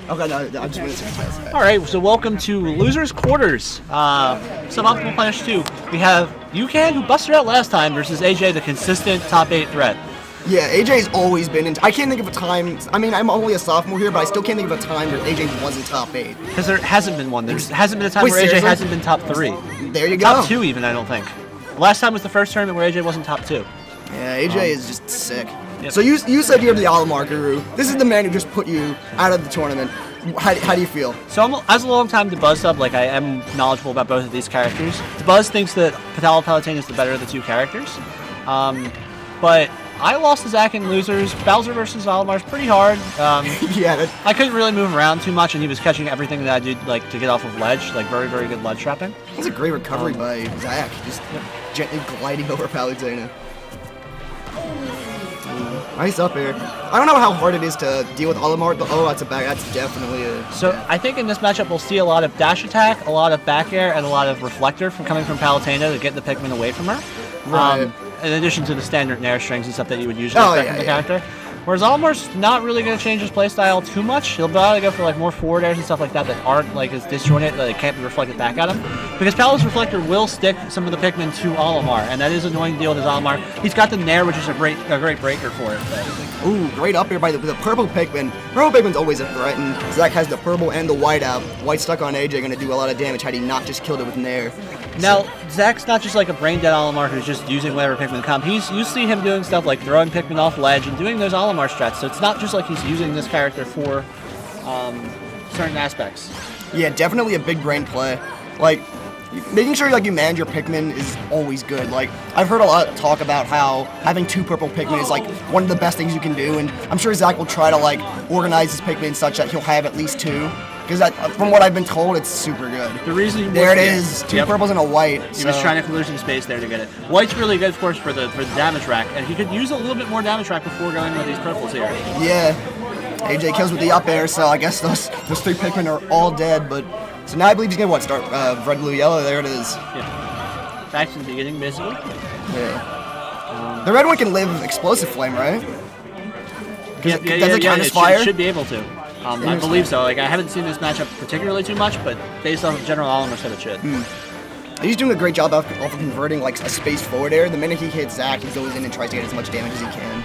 Okay, no, I'm just going to say All right, so welcome to Losers Quarters. Suboptimal Punish 2. We have Ucan, who busted out last time, versus AJ, the consistent top 8 threat. Yeah, AJ's always been in. I can't think of a time. I mean, I'm only a sophomore here, but I still can't think of a time where AJ wasn't top 8. Because there hasn't been one. There hasn't been a time where seriously? AJ hasn't been top 3. There you go. Top 2 even, I don't think. Last time was the first tournament where AJ wasn't top 2. Yeah, AJ is just sick. Yep. So you said you're the Olimar guru. This is the man who just put you out of the tournament. How do you feel? So as a long-time Debuzz sub, like, I am knowledgeable about both of these characters. Debuzz thinks that Palutena is the better of the two characters. But I lost to Zach in Losers. Bowser versus Olimar is pretty hard. Yeah. I couldn't really move around too much, and he was catching everything that I did, like, to get off of ledge, like very, very good ledge trapping. That's a great recovery by Zach, just gently gliding over Palutena. Nice up air. I don't know how hard it is to deal with Olimar, but that's definitely a... So I think in this matchup we'll see a lot of dash attack, a lot of back air, and a lot of reflector coming from Palutena to get the Pikmin away from her. Right. In addition to the standard nair strings and stuff that you would usually expect from the character. Whereas Olimar's not really going to change his playstyle too much. He'll probably go for like more forward airs and stuff like that aren't like as disjointed, that it can't be reflected back at him. Because Palut's reflector will stick some of the Pikmin to Olimar, and that is an annoying deal with his Olimar. He's got the nair, which is a great breaker for it. Ooh, great up here by the purple Pikmin. Purple Pikmin's always a threat, and Zach has the purple and the white out. White stuck on AJ, going to do a lot of damage had he not just killed it with nair. Now, Zach's not just like a brain-dead Olimar who's just using whatever Pikmin come. You see him doing stuff like throwing Pikmin off ledge and doing those Olimar strats, so it's not just like he's using this character for certain aspects. Yeah, definitely a big brain play. Like, making sure like you manage your Pikmin is always good. Like, I've heard a lot of talk about how having 2 purple Pikmin is like one of the best things you can do, and I'm sure Zach will try to like organize his Pikmin such that he'll have at least 2. Because from what I've been told, it's super good. The reason there it is, 2 purples and a white. He was trying to clear some space there to get it. White's really good, of course, for the damage rack, and he could use a little bit more damage rack before going with these purples here. Yeah, AJ kills with the up air, so I guess those 3 Pikmin are all dead. But so now I believe he's gonna start red, blue, yellow. There it is. Yeah. Back to the beginning, basically. Yeah. The red one can live explosive flame, right? Does it count as fire? It should be able to. I believe so. Like, I haven't seen this matchup particularly too much, but based off of general Olimar said it should. He's doing a great job of converting like a space forward air. The minute he hits Zach, he goes in and tries to get as much damage as he can.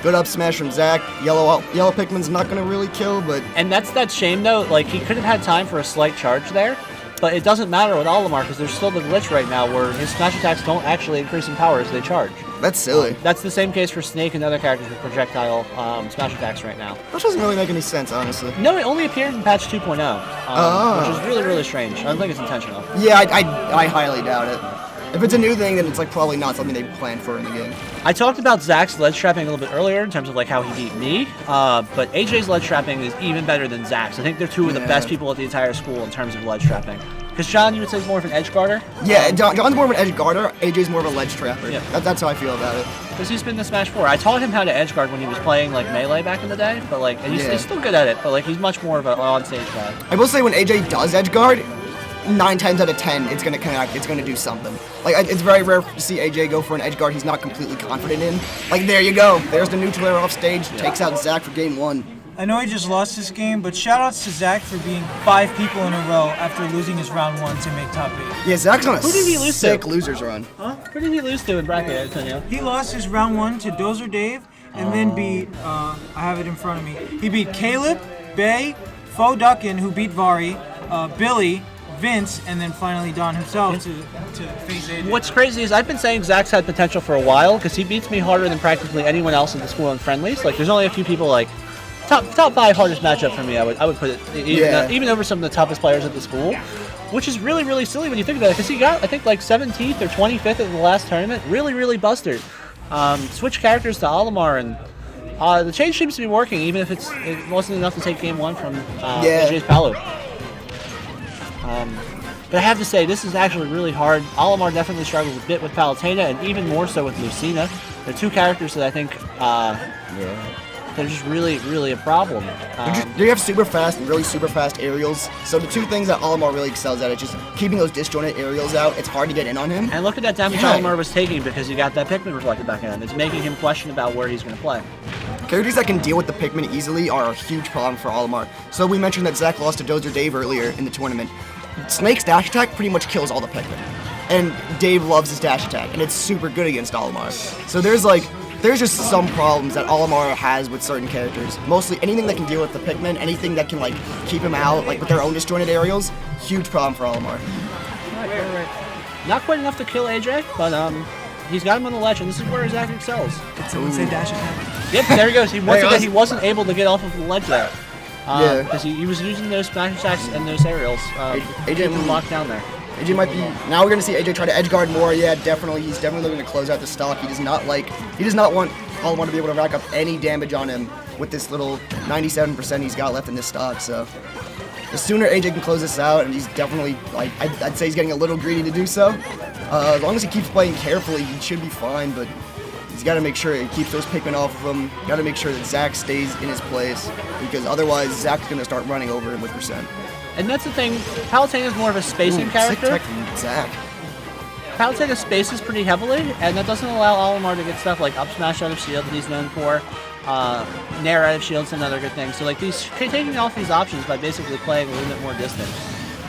Good up smash from Zach. Yellow Pikmin's not gonna really kill, but... And that's that shame though, like he could have had time for a slight charge there, but it doesn't matter with Olimar because there's still the glitch right now where his smash attacks don't actually increase in power as they charge. That's silly. That's the same case for Snake and other characters with projectile smash attacks right now. Which doesn't really make any sense, honestly. No, it only appeared in patch 2.0, which is really, really strange. I don't think it's intentional. Yeah, I highly doubt it. If it's a new thing, then it's like probably not something they planned for in the game. I talked about Zach's ledge trapping a little bit earlier in terms of like how he beat me, but AJ's ledge trapping is even better than Zach's. I think they're 2 of the best people at the entire school in terms of ledge trapping. Because John, you would say, is more of an edge guarder? Yeah, John's more of an edge guarder, AJ's more of a ledge trapper. Yeah. That's how I feel about it. Because he's been the Smash 4. I taught him how to edge guard when he was playing like Melee back in the day, but like he's still good at it, but like he's much more of an on-stage guy. I will say when AJ does edge guard, 9 times out of 10, it's gonna connect. It's gonna do something. Like it's very rare to see AJ go for an edge guard he's not completely confident in. Like there you go. There's the neutral air off stage. Takes out Zach for game 1. I know he just lost this game, but shoutouts to Zach for being 5 people in a row after losing his round 1 to make top 8. Yeah, Zach's on a Who did he lose sick to? losers run. Huh? Who did he lose to in bracket, Antonio? He lost his round 1 to Dozer Dave, and then beat, I have it in front of me, he beat Caleb, Bay, Fo Duckin, who beat Vari, Billy, Vince, and then finally Don himself to face AJ. What's crazy is I've been saying Zach's had potential for a while because he beats me harder than practically anyone else in the school in friendlies. Like there's only a few people like top 5 hardest matchup for me. I would put it even over some of the toughest players at the school, which is really, really silly when you think about it because he got I think like 17th or 25th at the last tournament. Really busted. Switch characters to Olimar and the change seems to be working even if it wasn't enough to take game 1 from AJ's Palu. But I have to say, this is actually really hard. Olimar definitely struggles a bit with Palutena, and even more so with Lucina. They're 2 characters that I think they're just really a problem. They have super fast, really super fast aerials. So the 2 things that Olimar really excels at is just keeping those disjointed aerials out. It's hard to get in on him. And look at that damage Olimar was taking because he got that Pikmin reflected back in him. It's making him question about where he's going to play. characters that can deal with the Pikmin easily are a huge problem for Olimar. So we mentioned that Zach lost to Dozer Dave earlier in the tournament. Snake's dash attack pretty much kills all the Pikmin. And Dave loves his dash attack, and it's super good against Olimar. So there's just some problems that Olimar has with certain characters. Mostly anything that can deal with the Pikmin, anything that can like keep him out, like with their own disjointed aerials, huge problem for Olimar. Right. Not quite enough to kill AJ, but he's got him on the ledge, and this is where Zach excels. Did someone say dash attack? Yep, there he goes. He wasn't able to get off of the ledge there. Yeah. Because he was using those smash attacks and those aerials. AJ locked down there. AJ might be. Now we're gonna see AJ try to edge guard more. Yeah, definitely. He's definitely looking to close out the stock. He does not want Olimar to be able to rack up any damage on him with this little 97% he's got left in this stock. So the sooner AJ can close this out, and he's definitely like I'd say he's getting a little greedy to do so. As long as he keeps playing carefully, he should be fine. But he's got to make sure he keeps those Pikmin off of him. Got to make sure that Zach stays in his place, because otherwise Zach's gonna start running over him with percent. And that's the thing, Palutena is more of a spacing character. Sick tech from Zach. Palutena spaces pretty heavily, and that doesn't allow Olimar to get stuff like up smash out of shield that he's known for. Nair out of shield's another good thing. So like taking off these options by basically playing a little bit more distant.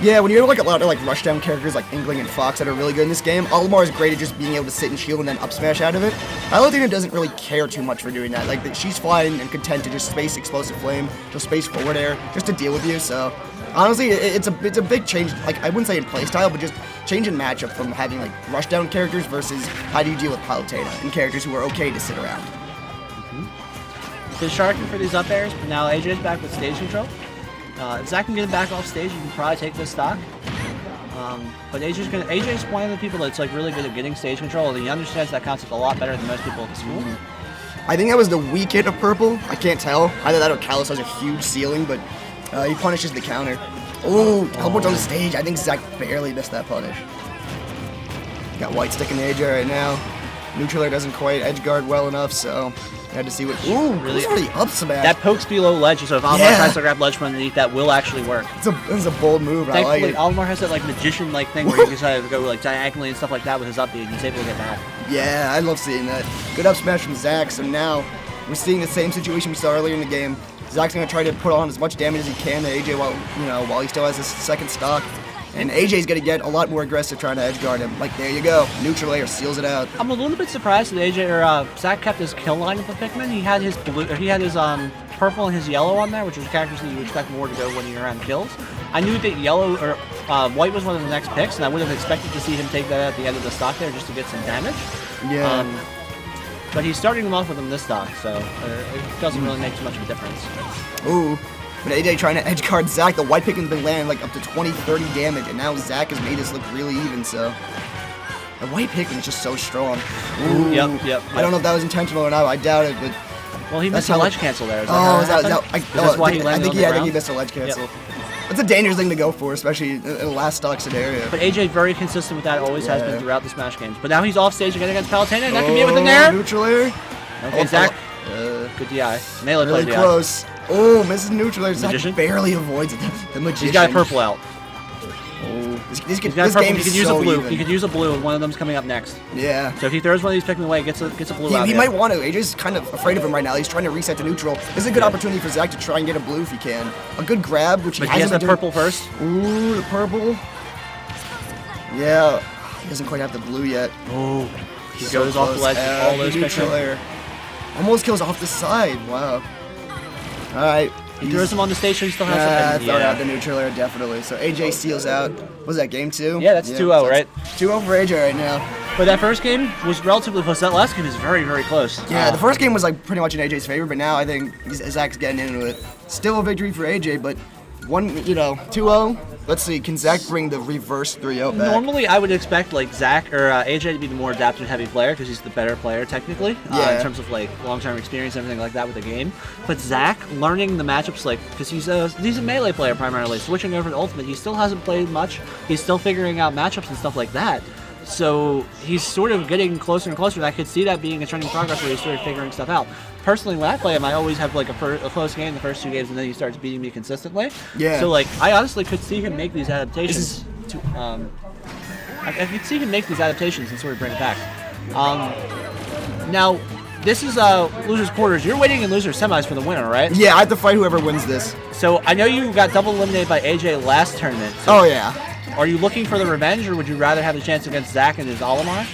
Yeah, when you have like a lot of like rushdown characters like Inkling and Fox that are really good in this game, Olimar is great at just being able to sit and shield and then up smash out of it. Palutena doesn't really care too much for doing that. Like she's fine and content to just space explosive flame, just space forward air, just to deal with you. So honestly, it's a big change. Like I wouldn't say in playstyle, but just change in matchup from having like rushdown characters versus how do you deal with Palutena and characters who are okay to sit around. Been sharking for these up airs, but now AJ's back with stage control. If Zach can get him back off stage, he can probably take this stock. But AJ's one of the people that's like really good at getting stage control, and he understands that concept a lot better than most people at the school. I think that was the weak hit of purple. I can't tell. Either that or Kalos has a huge ceiling, but he punishes the counter. Oh, teleport on the stage. I think Zach barely missed that punish. Got white stick in the AJ right now. Neutral air doesn't quite edge guard well enough, so I had to see what. Ooh, really? He's already up smash. That pokes below ledge, so if Olimar tries to grab ledge from underneath, that will actually work. It's a bold move. I like it. Olimar has that like magician-like thing where he can kind of go like diagonally and stuff like that with his up beat, and he's able to get back. Yeah, I love seeing that. Good up smash from Zach. So now we're seeing the same situation we saw earlier in the game. Zach's gonna try to put on as much damage as he can to AJ while he still has his second stock. And AJ's gonna get a lot more aggressive trying to edge guard him. Like, there you go. Neutral air seals it out. I'm a little bit surprised that Zach kept his kill line with Pikmin. He had his purple and his yellow on there, which was characters that you expect more to go when you're around kills. I knew that white was one of the next picks, and I would have expected to see him take that at the end of the stock there just to get some damage. Yeah. But he's starting them off with him this stock, so it doesn't really make too much of a difference. Ooh. But AJ trying to edge guard Zach. The white Pikmin's been landing like up to 20, 30 damage, and now Zach has made this look really even, so. The white Pikmin is just so strong. Ooh. Yep. I don't know if that was intentional or not. I doubt it, but. Well, he missed a ledge cancel there. I think he missed a ledge cancel. Yep. That's a dangerous thing to go for, especially in a last stock scenario. But AJ very consistent with that, always has been throughout the Smash games. But now he's off stage again against Palutena, and that can be it with the Nair. Neutral air. Okay, Zach. Good DI. Melee really play close. DI. Oh, misses neutral air. Zach Magician? barely avoids it. The magician. He's got a purple out. Oh, this He's got game a purple. is He could use so a blue. even. He could use a blue, and one of them's coming up next. Yeah. So if he throws one of these Pikmin away, gets a blue out. He might want to. AJ's kind of afraid of him right now. He's trying to reset to neutral. This is a good opportunity for Zach to try and get a blue if he can. A good grab, which But he has the purple first. Ooh, the purple. Yeah. He doesn't quite have the blue yet. Oh. He So goes off the close. ledge. All those neutral Pikmin. air. Almost kills off the side. Wow. All right. He throws him on the station. He still has I some. thought out the neutral air, definitely. So AJ seals out. Was that game 2? Yeah, that's 2-0, right? 2-0 for AJ right now. But that first game was relatively close. That last game is very, very close. Yeah, the first game was like pretty much in AJ's favor, but now I think Zach's getting into it. Still a victory for AJ, but 2-0. Let's see, can Zach bring the reverse 3-0 back? Normally, I would expect like Zach or AJ to be the more adaptive-heavy player because he's the better player technically in terms of like long-term experience and everything like that with the game. But Zach learning the matchups because he's a melee player primarily, switching over to Ultimate. He still hasn't played much. He's still figuring out matchups and stuff like that. So he's sort of getting closer and closer, and I could see that being a trend in progress where he's sort of figuring stuff out. Personally, when I play him, I always have like a close game the first 2 games, and then he starts beating me consistently. Yeah. So like, I honestly could see him make these adaptations. I could see him make these adaptations and sort of bring it back. Now, this is losers quarters. You're waiting in losers semis for the winner, right? Yeah, I have to fight whoever wins this. So I know you got double eliminated by AJ last tournament. So Oh yeah. are you looking for the revenge, or would you rather have the chance against Zach and his Olimar?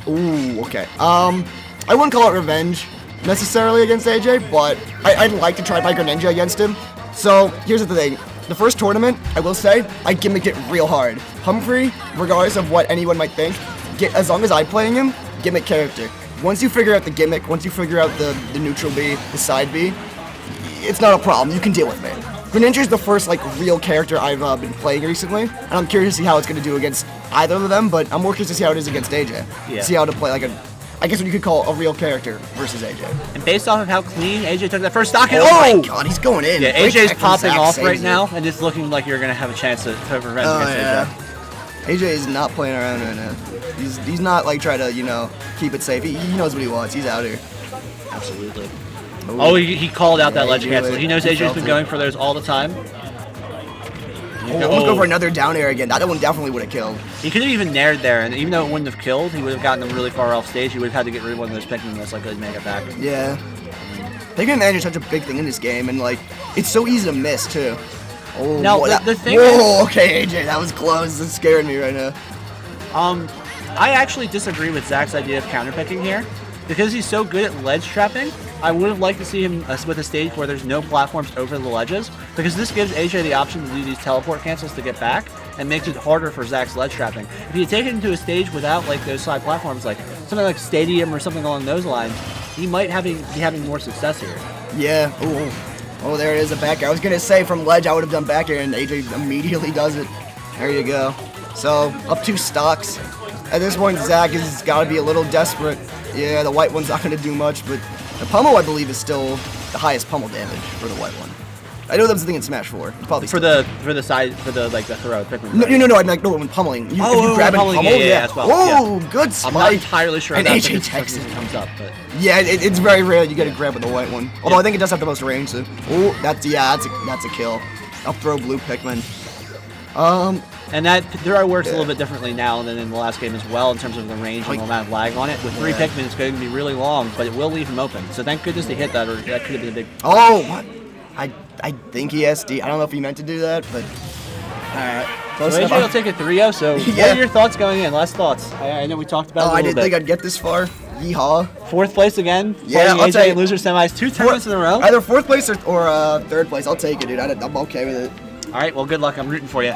Ooh, okay. I wouldn't call it revenge necessarily against AJ, but I'd like to try Biker Ninja against him. So here's the thing. The first tournament, I will say, I gimmicked it real hard. Humphrey, regardless of what anyone might think, as long as I'm playing him, gimmick character. Once you figure out the gimmick, once you figure out the neutral B, the side B, it's not a problem. You can deal with me. Greninja is the first real character I've been playing recently, and I'm curious to see how it's going to do against either of them. But I'm more curious to see how it is against AJ. Yeah. See how to play I guess what you could call a real character versus AJ. And based off of how clean AJ took that first stock, and Oh my God, he's going in. Yeah, Great AJ's tech from popping Zach off saves right it. now, and it's looking like you're gonna have a chance to revenge Oh against yeah. AJ. AJ is not playing around right now. He's not trying to keep it safe. He knows what he wants. He's out here. Absolutely. Ooh. Oh, he called out that Yeah, ledge he cancel. knew it. He knows He AJ's felt been it. going for those all the time. Oh, let's go for another down air again. That one definitely would have killed. He could have even nared there, and even though it wouldn't have killed, he would have gotten them really far off stage. He would have had to get rid of one of those Pikmin most likely to make it back. Yeah. Pikmin Manager is such a big thing in this game, and it's so easy to miss too. Oh, Now, what the thing whoa, okay, AJ, that was close. It's scaring me right now. I actually disagree with Zach's idea of counterpicking here. Because he's so good at ledge trapping, I would have liked to see him with a stage where there's no platforms over the ledges, because this gives AJ the option to do these teleport cancels to get back, and makes it harder for Zach's ledge trapping. If he had taken him to a stage without those side platforms, something like Stadium or something along those lines, he might be having more success here. Yeah. Ooh. Oh, there it is, a back air. I was gonna say from ledge I would have done back air, and AJ immediately does it. There you go. So up 2 stocks. At this point, Zach has got to be a little desperate. Yeah, the white one's not going to do much, but the pummel, I believe, is still the highest pummel damage for the white one. I know that was the thing in Smash 4. Probably For the side, for the throw. Pikmin. No, I mean, no, when pummeling. If you grab and pummel, yeah, as well. Oh, Yeah. good I'm not spike. entirely sure And that AJ because Texas. it comes up, but Yeah, it's very rare you get a grab with the white one. Although I think it does have the most range, so. Oh, that's a kill. Up throw blue Pikmin. and that works a little bit differently now than in the last game as well in terms of the range and the amount of lag on it. With 3 Pikmin, it's going to be really long, but it will leave him open. So thank goodness they hit that, or that could have been a big. Oh, what? I think he SD. I don't know if he meant to do that, but. Alright. Close So AJ will enough. take a 3-0. So Yeah. what are your thoughts going in? Last thoughts. I know we talked about it Oh, a I little didn't bit. think I'd get this far. Yeehaw. 4th place again. Yeah, playing I'll AJ tell you- in loser semis 2 tournaments in a row. Either 4th place or 3rd place. I'll take it, dude. I'm okay with it. All right. Well, good luck. I'm rooting for you.